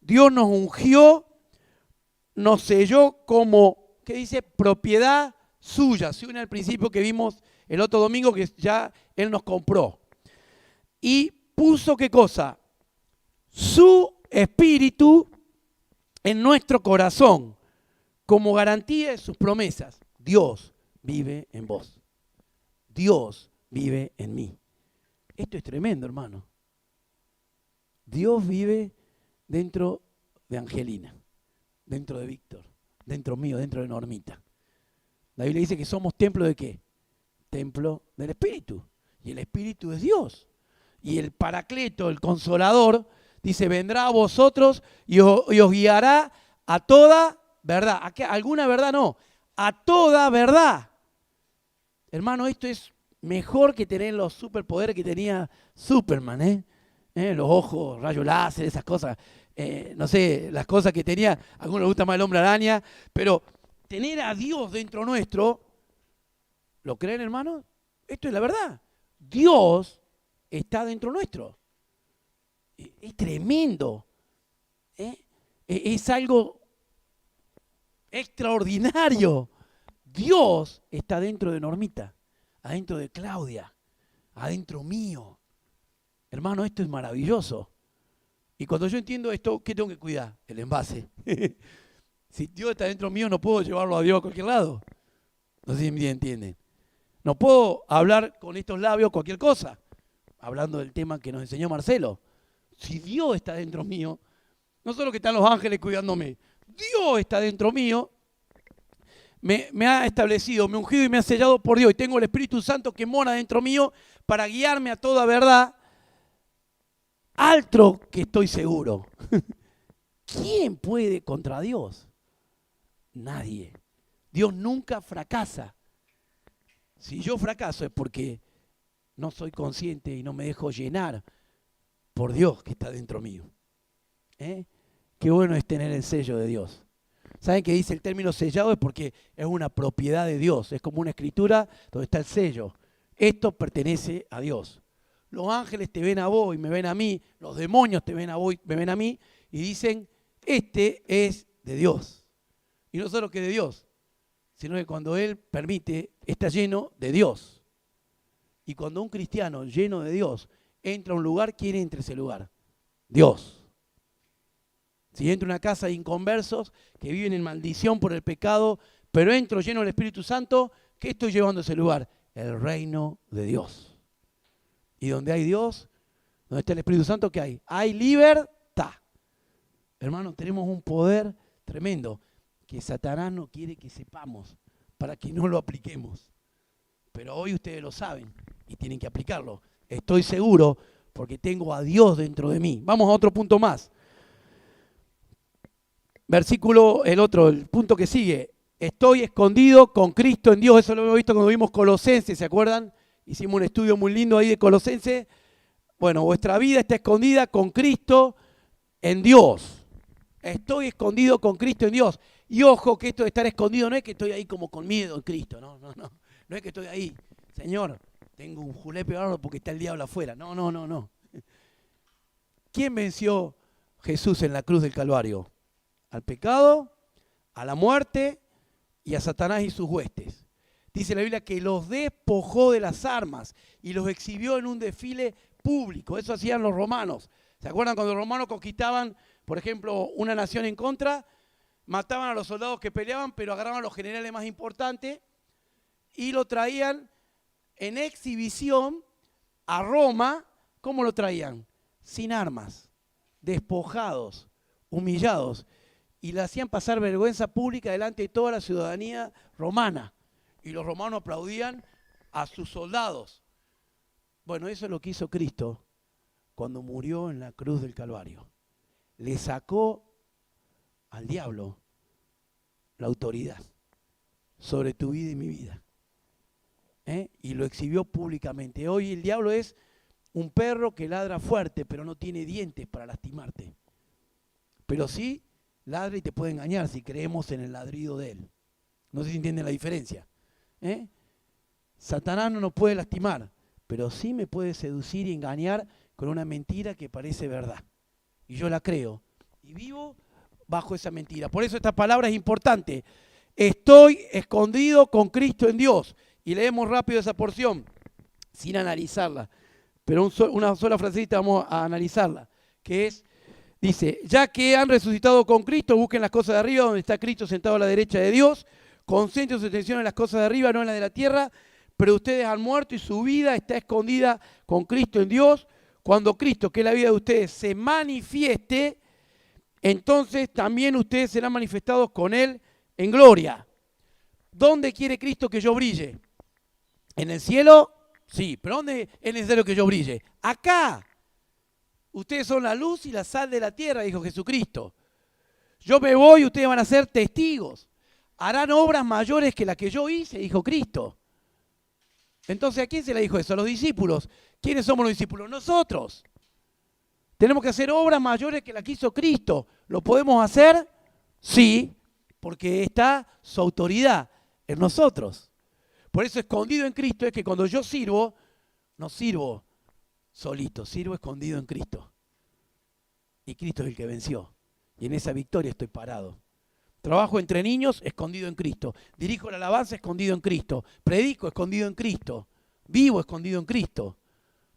S1: Dios nos ungió, nos selló como, ¿qué dice? Propiedad suya. Se une al principio que vimos el otro domingo, que ya Él nos compró. Y puso, ¿qué cosa? Su espíritu en nuestro corazón, como garantía de sus promesas. Dios vive en vos. Dios vive en mí. Esto es tremendo, hermano. Dios vive dentro de Angelina, dentro de Víctor, dentro mío, dentro de Normita. La Biblia dice que somos templo de ¿qué? Templo del Espíritu. Y el Espíritu es Dios. Y el Paracleto, el Consolador, dice, vendrá a vosotros y os guiará a toda verdad. ¿A qué? ¿Alguna verdad? No. A toda verdad. Hermano, esto es mejor que tener los superpoderes que tenía Superman, los ojos, rayos láser, esas cosas. No sé, las cosas que tenía. A algunos les gusta más el hombre araña. Pero tener a Dios dentro nuestro, ¿lo creen, hermano? Esto es la verdad. Dios está dentro nuestro. Es tremendo. Es algo extraordinario. Dios está dentro de Normita, adentro de Claudia, adentro mío. Hermano, esto es maravilloso. Y cuando yo entiendo esto, ¿qué tengo que cuidar? El envase. Si Dios está dentro mío, no puedo llevarlo a Dios a cualquier lado. No sé si me entienden. No puedo hablar con estos labios cualquier cosa. Hablando del tema que nos enseñó Marcelo. Si Dios está dentro mío, no solo que están los ángeles cuidándome, Dios está dentro mío, me ha establecido, me ha ungido y me ha sellado por Dios. Y tengo el Espíritu Santo que mora dentro mío para guiarme a toda verdad. Altro que estoy seguro. ¿Quién puede contra Dios? Nadie. Dios nunca fracasa. Si yo fracaso es porque no soy consciente y no me dejo llenar por Dios que está dentro mío. Qué bueno es tener el sello de Dios. ¿Saben qué dice el término sellado? Es porque es una propiedad de Dios. Es como una escritura donde está el sello. Esto pertenece a Dios. Los ángeles te ven a vos y me ven a mí. Los demonios te ven a vos y me ven a mí. Y dicen, este es de Dios. Y no solo que de Dios, sino que cuando Él permite, está lleno de Dios. Y cuando un cristiano lleno de Dios entra a un lugar, ¿quién entra a ese lugar? Dios. Si entro a una casa de inconversos que viven en maldición por el pecado, pero entro lleno del Espíritu Santo, ¿qué estoy llevando a ese lugar? El reino de Dios. Y donde hay Dios, donde está el Espíritu Santo, ¿qué hay? Hay libertad. Hermanos, tenemos un poder tremendo que Satanás no quiere que sepamos para que no lo apliquemos. Pero hoy ustedes lo saben y tienen que aplicarlo. Estoy seguro porque tengo a Dios dentro de mí. Vamos a otro punto más. El punto que sigue. estoy escondido con Cristo en Dios. Eso lo hemos visto cuando vimos Colosenses, ¿se acuerdan? Hicimos un estudio muy lindo ahí de Colosenses. Bueno, vuestra vida está escondida con Cristo en Dios. Estoy escondido con Cristo en Dios. Y ojo que esto de estar escondido no es que estoy ahí como con miedo en Cristo, no. No es que estoy ahí, Señor, tengo un julepe bárbaro porque está el diablo afuera. No. ¿Quién venció Jesús en la cruz del Calvario? Al pecado, a la muerte y a Satanás y sus huestes. Dice la Biblia que los despojó de las armas y los exhibió en un desfile público. Eso hacían los romanos. ¿Se acuerdan cuando los romanos conquistaban, por ejemplo, una nación en contra? Mataban a los soldados que peleaban, pero agarraban a los generales más importantes y lo traían en exhibición a Roma. ¿Cómo lo traían? Sin armas, despojados, humillados. Y le hacían pasar vergüenza pública delante de toda la ciudadanía romana. Y los romanos aplaudían a sus soldados. Bueno, eso es lo que hizo Cristo cuando murió en la cruz del Calvario. Le sacó al diablo la autoridad sobre tu vida y mi vida. Y lo exhibió públicamente. Hoy el diablo es un perro que ladra fuerte, pero no tiene dientes para lastimarte. Pero sí ladra y te puede engañar si creemos en el ladrido de él. No sé si entienden la diferencia. Satanás no nos puede lastimar, pero sí me puede seducir y engañar con una mentira que parece verdad. Y yo la creo. Y vivo bajo esa mentira. Por eso esta palabra es importante. Estoy escondido con Cristo en Dios. Y leemos rápido esa porción, sin analizarla. Pero una sola frasecita vamos a analizarla. Que es, dice, ya que han resucitado con Cristo, busquen las cosas de arriba, donde está Cristo sentado a la derecha de Dios. Concentren su atención en las cosas de arriba, no en las de la tierra. Pero ustedes han muerto y su vida está escondida con Cristo en Dios. Cuando Cristo, que es la vida de ustedes, se manifieste, entonces también ustedes serán manifestados con Él en gloria. ¿Dónde quiere Cristo que yo brille? ¿En el cielo? Sí, pero ¿dónde es necesario que yo brille? Acá. Ustedes son la luz y la sal de la tierra, dijo Jesucristo. Yo me voy y ustedes van a ser testigos. Harán obras mayores que las que yo hice, dijo Cristo. Entonces, ¿a quién se le dijo eso? A los discípulos. ¿Quiénes somos los discípulos? Nosotros. Tenemos que hacer obras mayores que las que hizo Cristo. ¿Lo podemos hacer? Sí, porque está su autoridad en nosotros. Por eso escondido en Cristo es que cuando yo sirvo, no sirvo solito, sirvo escondido en Cristo. Y Cristo es el que venció. Y en esa victoria estoy parado. Trabajo entre niños, escondido en Cristo. Dirijo la alabanza, escondido en Cristo. Predico, escondido en Cristo. Vivo, escondido en Cristo.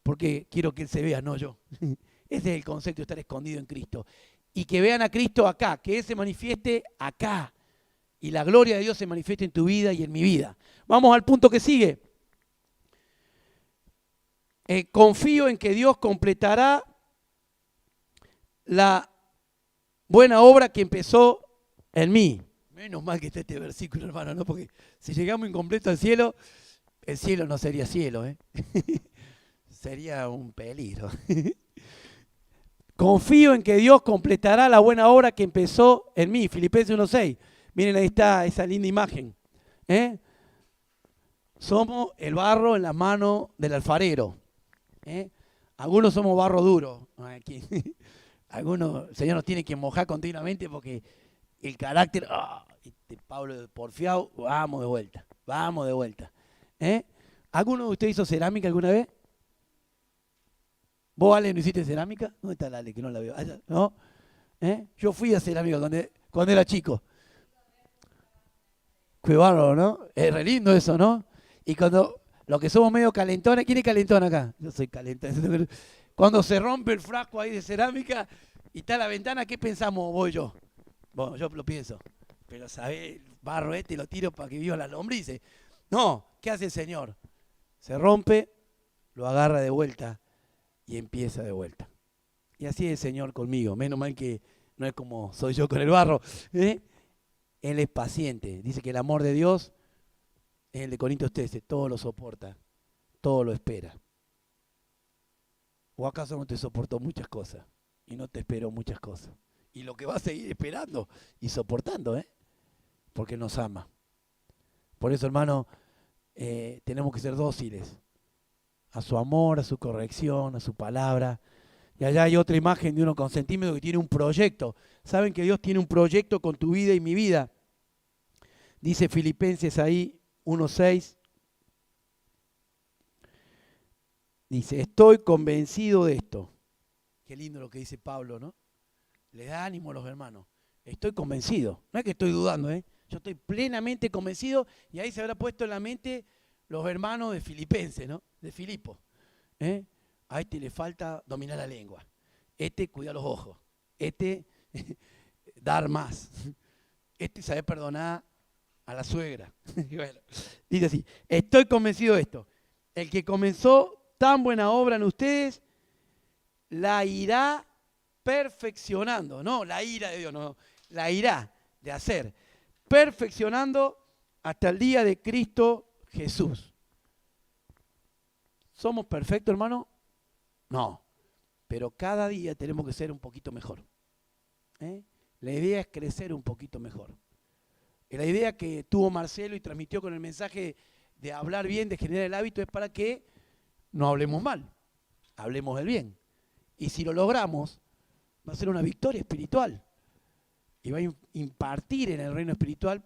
S1: Porque quiero que Él se vea, no yo. Ese es el concepto de estar escondido en Cristo. Y que vean a Cristo acá, que Él se manifieste acá. Y la gloria de Dios se manifieste en tu vida y en mi vida. Vamos al punto que sigue. Confío en que Dios completará la buena obra que empezó en mí. Menos mal que está este versículo, hermano, ¿no? Porque si llegamos incompleto al cielo, el cielo no sería cielo, Sería un peligro. Confío en que Dios completará la buena obra que empezó en mí. Filipenses 1:6. Miren, ahí está esa linda imagen. Somos el barro en la mano del alfarero. Algunos somos barro duro. Aquí. Algunos, el Señor nos tiene que mojar continuamente porque el carácter, Pablo porfiado, vamos de vuelta. ¿Alguno de ustedes hizo cerámica alguna vez? ¿Vos, Ale, no hiciste cerámica? ¿Dónde está la Ale que no la veo? ¿No? Yo fui a cerámica cuando era chico. Qué bárbaro, ¿no? Es re lindo eso, ¿no? Y cuando los que somos medio calentones, ¿quién es calentón acá? Yo soy calentón. Cuando se rompe el frasco ahí de cerámica y está la ventana, ¿qué pensamos vos y yo? Bueno, yo lo pienso. Pero, ¿sabés? Barro lo tiro para que viva las lombrices. No, ¿qué hace el Señor? Se rompe, lo agarra de vuelta y empieza de vuelta. Y así es el Señor conmigo. Menos mal que no es como soy yo con el barro. Él es paciente. Dice que el amor de Dios es el de Corintios 13. Todo lo soporta, todo lo espera. ¿O acaso no te soportó muchas cosas? Y no te esperó muchas cosas. Y lo que va a seguir esperando y soportando, porque nos ama. Por eso, hermano, tenemos que ser dóciles a su amor, a su corrección, a su palabra. Y allá hay otra imagen de uno con centímetros que tiene un proyecto. Saben que Dios tiene un proyecto con tu vida y mi vida. Dice Filipenses ahí 1:6. Dice, estoy convencido de esto. Qué lindo lo que dice Pablo, ¿no? Le da ánimo a los hermanos. Estoy convencido. No es que estoy dudando, ¿eh? Yo estoy plenamente convencido. Y ahí se habrá puesto en la mente los hermanos de Filipenses, ¿no? De Filipo. A este le falta dominar la lengua. Este cuida los ojos. Este dar más. Este sabe perdonar a la suegra. Bueno, dice así, estoy convencido de esto. El que comenzó tan buena obra en ustedes, la irá perfeccionando. No, la ira de Dios, no. La irá de hacer. Perfeccionando hasta el día de Cristo Jesús. ¿Somos perfectos, hermano? No. Pero cada día tenemos que ser un poquito mejor. La idea es crecer un poquito mejor. La idea que tuvo Marcelo y transmitió con el mensaje de hablar bien, de generar el hábito, es para que no hablemos mal, hablemos del bien. Y si lo logramos, va a ser una victoria espiritual. Y va a impartir en el reino espiritual,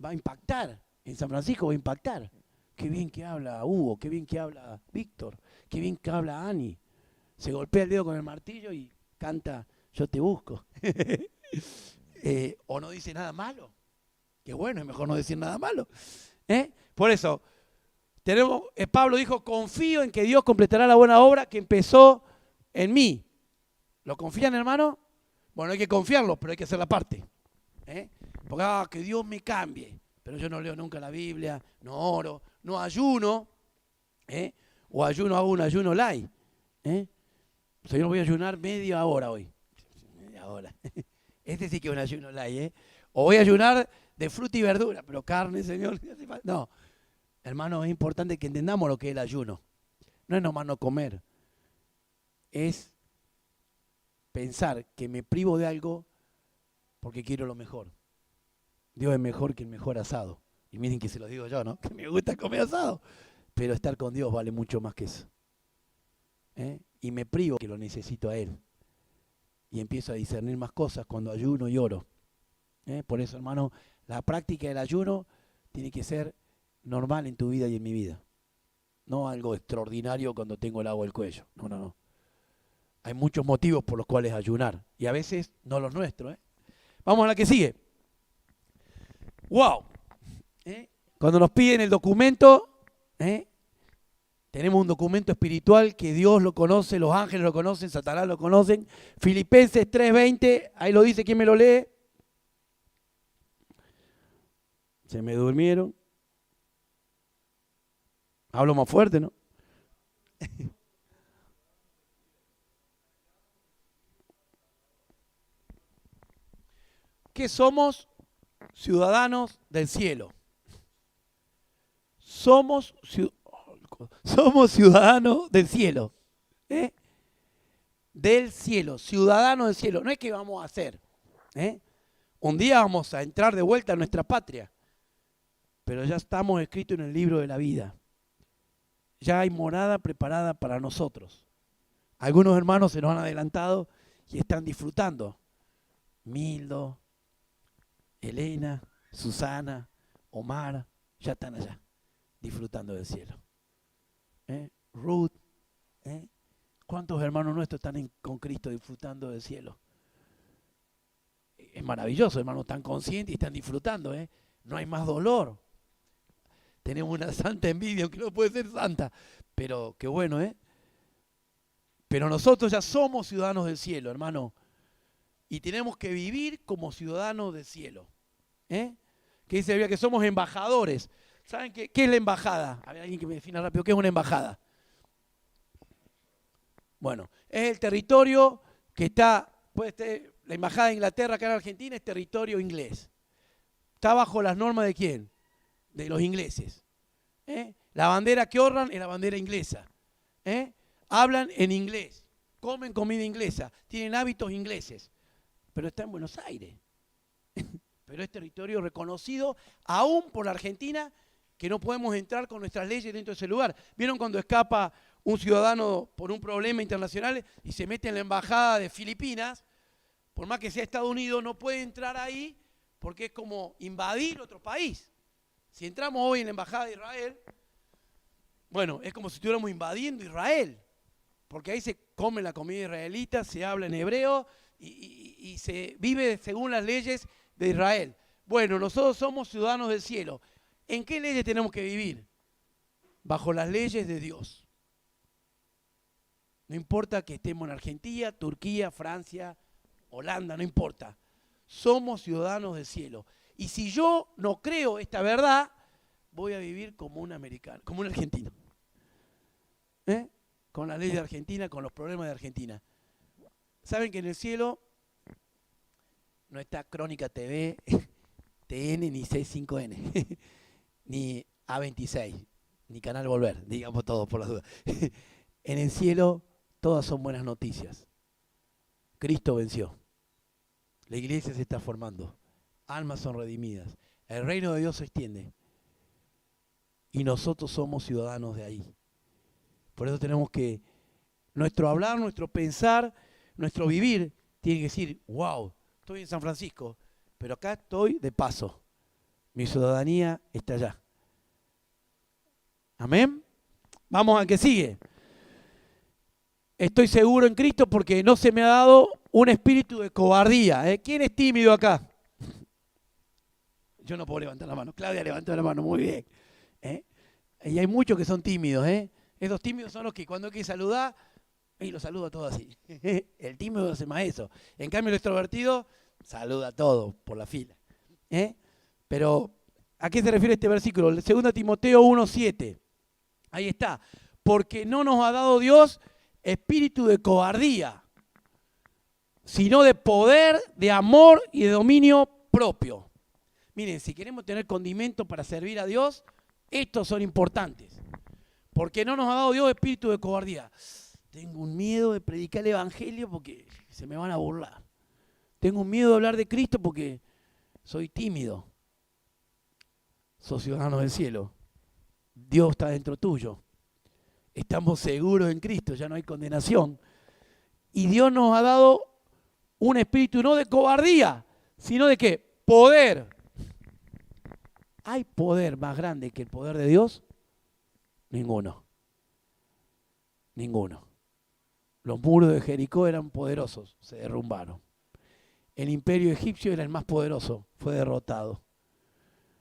S1: va a impactar. En San Francisco va a impactar. Qué bien que habla Hugo, qué bien que habla Víctor, qué bien que habla Ani. Se golpea el dedo con el martillo y canta Yo te busco. O no dice nada malo. Qué bueno, es mejor no decir nada malo. Por eso, Pablo dijo, confío en que Dios completará la buena obra que empezó en mí. ¿Lo confían, hermano? Bueno, hay que confiarlo, pero hay que hacer la parte. Porque, que Dios me cambie. Pero yo no leo nunca la Biblia, no oro, no ayuno. O ayuno, hago un ayuno light. O sea, yo no voy a ayunar media hora hoy. Media hora. Este sí que es un ayuno light. O voy a ayunar de fruta y verdura, pero carne, Señor. No, hermano, es importante que entendamos lo que es el ayuno. No es nomás no comer. Es pensar que me privo de algo porque quiero lo mejor. Dios es mejor que el mejor asado. Y miren que se lo digo yo, ¿no? Que me gusta comer asado. Pero estar con Dios vale mucho más que eso. Y me privo que lo necesito a Él. Y empiezo a discernir más cosas cuando ayuno y oro. Por eso, hermano, la práctica del ayuno tiene que ser normal en tu vida y en mi vida. No algo extraordinario cuando tengo el agua al cuello. No. Hay muchos motivos por los cuales ayunar. Y a veces no los nuestros. Vamos a la que sigue. ¡Wow! Cuando nos piden el documento, tenemos un documento espiritual que Dios lo conoce, los ángeles lo conocen, Satanás lo conocen. Filipenses 3:20, ahí lo dice, ¿quién me lo lee? Se me durmieron. Hablo más fuerte, ¿no? Que somos ciudadanos del cielo. Somos ciudadanos del cielo. Del cielo, ciudadanos del cielo. No es que vamos a hacer. Un día vamos a entrar de vuelta a nuestra patria. Pero ya estamos escritos en el libro de la vida. Ya hay morada preparada para nosotros. Algunos hermanos se nos han adelantado y están disfrutando. Mildo, Elena, Susana, Omar, ya están allá, disfrutando del cielo. Ruth, ¿cuántos hermanos nuestros están con Cristo disfrutando del cielo? Es maravilloso, hermanos, están conscientes y están disfrutando. No hay más dolor. Tenemos una santa envidia, aunque no puede ser santa, pero qué bueno, Pero nosotros ya somos ciudadanos del cielo, hermano, y tenemos que vivir como ciudadanos del cielo. Que dice la Biblia que somos embajadores. ¿Saben qué es la embajada? A ver, alguien que me defina rápido, ¿qué es una embajada? Bueno, es el territorio que está, la embajada de Inglaterra acá en Argentina es territorio inglés. Está bajo las normas de ¿quién? De los ingleses. La bandera que honran es la bandera inglesa. Hablan en inglés, comen comida inglesa, tienen hábitos ingleses, pero está en Buenos Aires. pero es territorio reconocido aún por la Argentina, que no podemos entrar con nuestras leyes dentro de ese lugar. ¿Vieron cuando escapa un ciudadano por un problema internacional y se mete en la embajada de Filipinas? Por más que sea Estados Unidos, no puede entrar ahí porque es como invadir otro país. Si entramos hoy en la embajada de Israel, bueno, es como si estuviéramos invadiendo Israel, porque ahí se come la comida israelita, se habla en hebreo y se vive según las leyes de Israel. Bueno, nosotros somos ciudadanos del cielo. ¿En qué leyes tenemos que vivir? Bajo las leyes de Dios. No importa que estemos en Argentina, Turquía, Francia, Holanda, no importa. Somos ciudadanos del cielo. Y si yo no creo esta verdad, voy a vivir como un americano, como un argentino. Con la ley de Argentina, con los problemas de Argentina. ¿Saben que en el cielo no está Crónica TV, TN, ni C5N, ni A26, ni Canal Volver, digamos todo por las dudas? En el cielo todas son buenas noticias. Cristo venció. La iglesia se está formando. Almas son redimidas. El reino de Dios se extiende. Y nosotros somos ciudadanos de ahí. Por eso tenemos que, nuestro hablar, nuestro pensar, nuestro vivir, tiene que decir, wow, estoy en San Francisco, pero acá estoy de paso. Mi ciudadanía está allá. Amén. Vamos al que sigue. Estoy seguro en Cristo porque no se me ha dado un espíritu de cobardía. ¿Quién es tímido acá? Yo no puedo levantar la mano. Claudia levantó la mano, muy bien. Y hay muchos que son tímidos. Esos tímidos son los que cuando hay que saludar, y los saluda todo así. El tímido hace más eso. En cambio el extrovertido saluda todo por la fila. Pero, ¿a qué se refiere este versículo? 2 Timoteo 1:7. Ahí está. Porque no nos ha dado Dios espíritu de cobardía, sino de poder, de amor y de dominio propio. Miren, si queremos tener condimento para servir a Dios, estos son importantes. Porque no nos ha dado Dios espíritu de cobardía. Tengo un miedo de predicar el evangelio porque se me van a burlar. Tengo un miedo de hablar de Cristo porque soy tímido. Sos ciudadano del cielo. Dios está dentro tuyo. Estamos seguros en Cristo, ya no hay condenación. Y Dios nos ha dado un espíritu no de cobardía, sino de ¿qué? Poder. ¿Hay poder más grande que el poder de Dios? Ninguno. Ninguno. Los muros de Jericó eran poderosos, se derrumbaron. El imperio egipcio era el más poderoso, fue derrotado.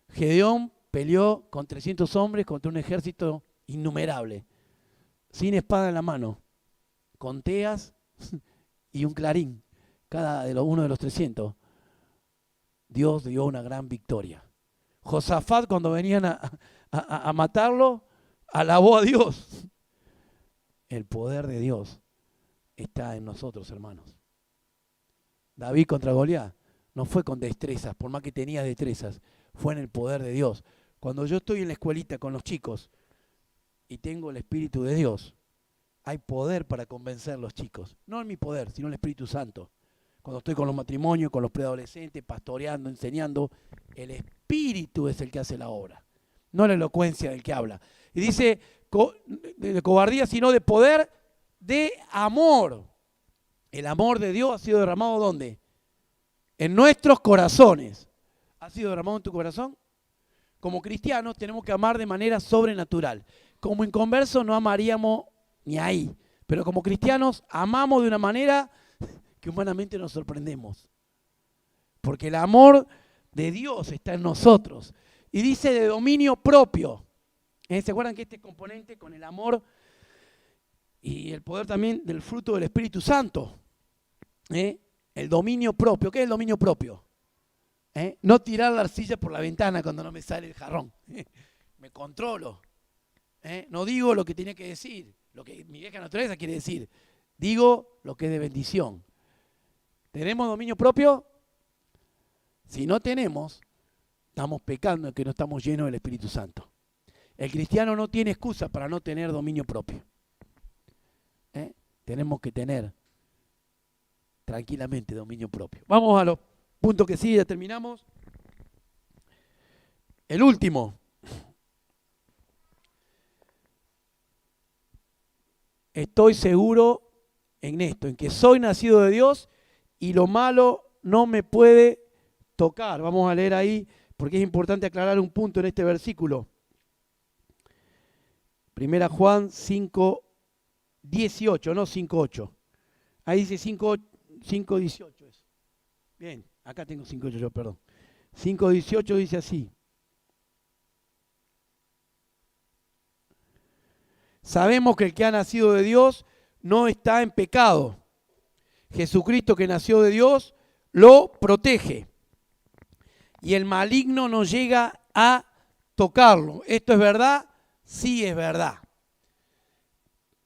S1: Gedeón peleó con 300 hombres contra un ejército innumerable, sin espada en la mano, con teas y un clarín, uno de los 300. Dios dio una gran victoria. Josafat, cuando venían a matarlo, alabó a Dios. El poder de Dios está en nosotros, hermanos. David contra Goliat no fue con destrezas, por más que tenía destrezas, fue en el poder de Dios. Cuando yo estoy en la escuelita con los chicos y tengo el Espíritu de Dios, hay poder para convencer a los chicos. No en mi poder, sino el Espíritu Santo. Cuando estoy con los matrimonios, con los preadolescentes, pastoreando, enseñando, el Espíritu es el que hace la obra, no la elocuencia del que habla. Y dice, de cobardía, sino de poder, de amor. El amor de Dios ha sido derramado ¿dónde? En nuestros corazones. ¿Ha sido derramado en tu corazón? Como cristianos tenemos que amar de manera sobrenatural. Como inconversos no amaríamos ni ahí. Pero como cristianos amamos de una manera que humanamente nos sorprendemos. Porque el amor de Dios está en nosotros. Y dice de dominio propio. ¿Se acuerdan que este componente con el amor y el poder también del fruto del Espíritu Santo? El dominio propio. ¿Qué es el dominio propio? No tirar la arcilla por la ventana cuando no me sale el jarrón. Me controlo. No digo lo que tenía que decir, lo que mi vieja naturaleza quiere decir. Digo lo que es de bendición. ¿Tenemos dominio propio? Si no tenemos, estamos pecando en que no estamos llenos del Espíritu Santo. El cristiano no tiene excusa para no tener dominio propio. Tenemos que tener tranquilamente dominio propio. Vamos a los puntos que sí, ya terminamos. El último. Estoy seguro en esto, en que soy nacido de Dios y lo malo no me puede tocar. Vamos a leer ahí, porque es importante aclarar un punto en este versículo. Primera Juan 5:18, no 5:8. Ahí dice 5:18. Bien, acá tengo 5:8 yo, perdón. 5:18 dice así. Sabemos que el que ha nacido de Dios no está en pecado. Jesucristo, que nació de Dios, lo protege. Y el maligno no llega a tocarlo. ¿Esto es verdad? Sí, es verdad.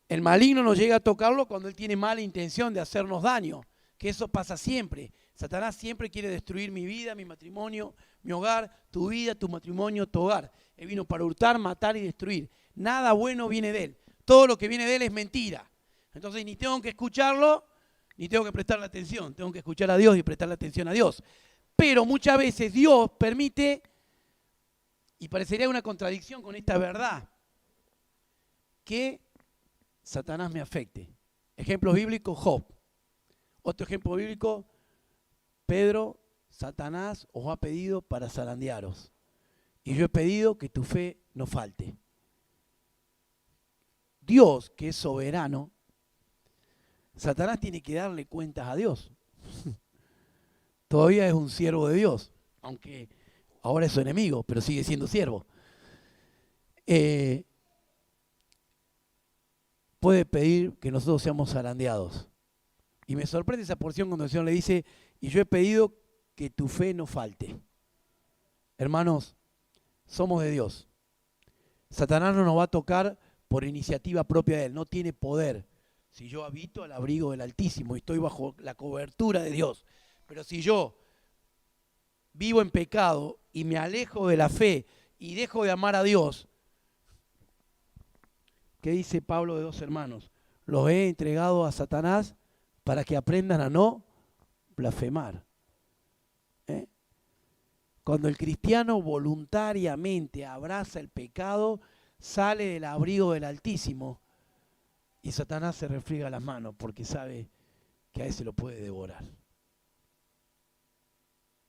S1: El maligno no llega a tocarlo cuando él tiene mala intención de hacernos daño, que eso pasa siempre. Satanás siempre quiere destruir mi vida, mi matrimonio, mi hogar, tu vida, tu matrimonio, tu hogar. Él vino para hurtar, matar y destruir. Nada bueno viene de él. Todo lo que viene de él es mentira. Entonces ni tengo que escucharlo, ni tengo que prestarle atención. Tengo que escuchar a Dios y prestarle atención a Dios. Pero muchas veces Dios permite, y parecería una contradicción con esta verdad, que Satanás me afecte. Ejemplos bíblicos, Job. Otro ejemplo bíblico, Pedro, Satanás os ha pedido para zarandearos. Y yo he pedido que tu fe no falte. Dios, que es soberano, Satanás tiene que darle cuentas a Dios. Todavía es un siervo de Dios, aunque ahora es su enemigo, pero sigue siendo siervo. Puede pedir que nosotros seamos zarandeados. Y me sorprende esa porción cuando el Señor le dice, y yo he pedido que tu fe no falte. Hermanos, somos de Dios. Satanás no nos va a tocar por iniciativa propia de él, no tiene poder. Si yo habito al abrigo del Altísimo y estoy bajo la cobertura de Dios, pero si yo vivo en pecado y me alejo de la fe y dejo de amar a Dios, ¿qué dice Pablo de 2 hermanos? Los he entregado a Satanás para que aprendan a no blasfemar. Cuando el cristiano voluntariamente abraza el pecado, sale del abrigo del Altísimo y Satanás se refriega las manos porque sabe que a ese lo puede devorar.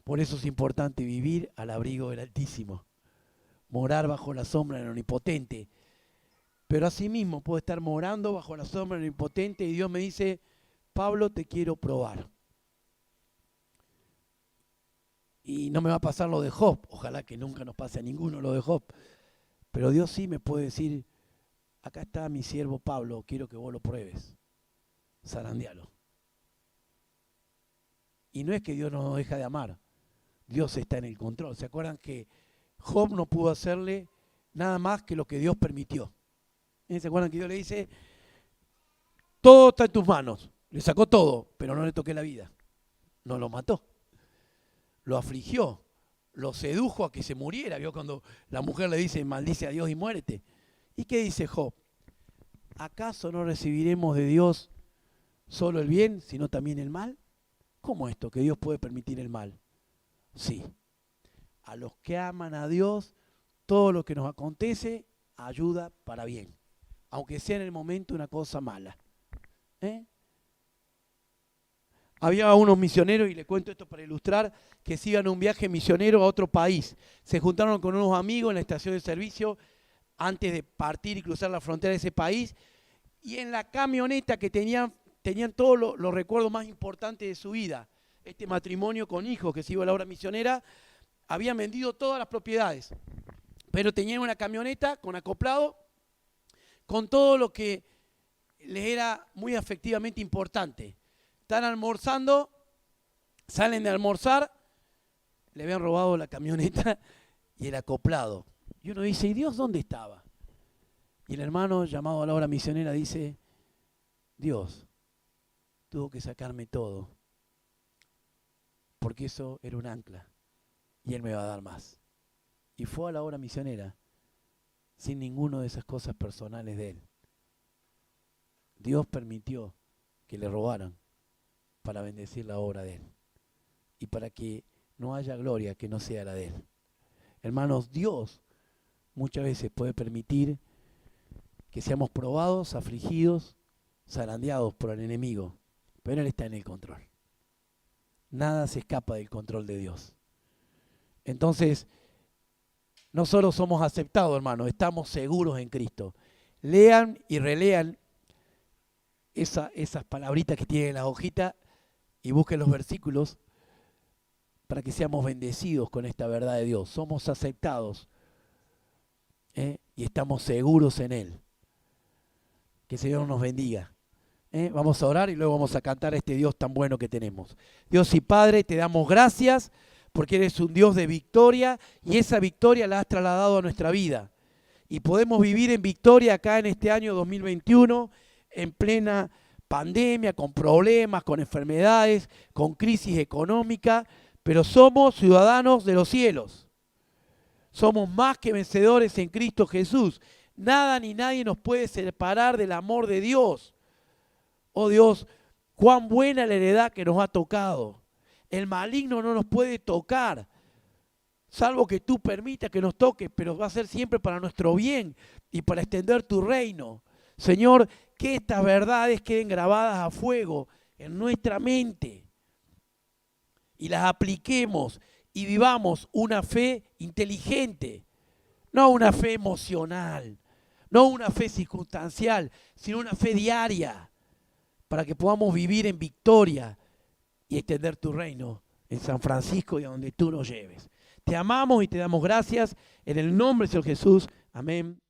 S1: Por eso es importante vivir al abrigo del Altísimo, morar bajo la sombra del Omnipotente. Pero asimismo puedo estar morando bajo la sombra del Omnipotente y Dios me dice, Pablo, te quiero probar. Y no me va a pasar lo de Job, ojalá que nunca nos pase a ninguno lo de Job. Pero Dios sí me puede decir, acá está mi siervo Pablo, quiero que vos lo pruebes. Zarandealo. Y no es que Dios no nos deja de amar, Dios está en el control. ¿Se acuerdan que Job no pudo hacerle nada más que lo que Dios permitió? ¿Se acuerdan que Dios le dice, todo está en tus manos? Le sacó todo, pero no le toqué la vida. No lo mató. Lo afligió, lo sedujo a que se muriera. ¿Vio cuando la mujer le dice, maldice a Dios y muérete? ¿Y qué dice Job? ¿Acaso no recibiremos de Dios solo el bien, sino también el mal? ¿Cómo esto? ¿Que Dios puede permitir el mal? Sí. A los que aman a Dios, todo lo que nos acontece ayuda para bien. Aunque sea en el momento una cosa mala. Había unos misioneros, y les cuento esto para ilustrar, que se iban a un viaje misionero a otro país. Se juntaron con unos amigos en la estación de servicio antes de partir y cruzar la frontera de ese país. Y en la camioneta que tenían todos los recuerdos más importantes de su vida. Este matrimonio con hijos que se iba a la obra misionera, habían vendido todas las propiedades. Pero tenían una camioneta con acoplado, con todo lo que les era muy afectivamente importante. Están almorzando, salen de almorzar, le habían robado la camioneta y el acoplado. Y uno dice, ¿y Dios dónde estaba? Y el hermano llamado a la obra misionera dice, Dios tuvo que sacarme todo, porque eso era un ancla y Él me va a dar más. Y fue a la obra misionera sin ninguna de esas cosas personales de Él. Dios permitió que le robaran para bendecir la obra de Él y para que no haya gloria que no sea la de Él. Hermanos, Dios muchas veces puede permitir que seamos probados, afligidos, zarandeados por el enemigo, pero Él está en el control. Nada se escapa del control de Dios. Entonces, no solo somos aceptados, hermanos, estamos seguros en Cristo. Lean y relean esas palabritas que tienen en la hojita y busquen los versículos para que seamos bendecidos con esta verdad de Dios. Somos aceptados y estamos seguros en Él. Que el Señor nos bendiga. Vamos a orar y luego vamos a cantar a este Dios tan bueno que tenemos. Dios y Padre, te damos gracias porque eres un Dios de victoria y esa victoria la has trasladado a nuestra vida. Y podemos vivir en victoria acá en este año 2021, en plena pandemia, con problemas, con enfermedades, con crisis económica, pero somos ciudadanos de los cielos. Somos más que vencedores en Cristo Jesús. Nada ni nadie nos puede separar del amor de Dios. Oh Dios, cuán buena la heredad que nos ha tocado. El maligno no nos puede tocar, salvo que tú permitas que nos toque, pero va a ser siempre para nuestro bien y para extender tu reino. Señor, que estas verdades queden grabadas a fuego en nuestra mente y las apliquemos y vivamos una fe inteligente, no una fe emocional, no una fe circunstancial, sino una fe diaria, para que podamos vivir en victoria y extender tu reino en San Francisco y a donde tú nos lleves. Te amamos y te damos gracias en el nombre de Señor Jesús. Amén.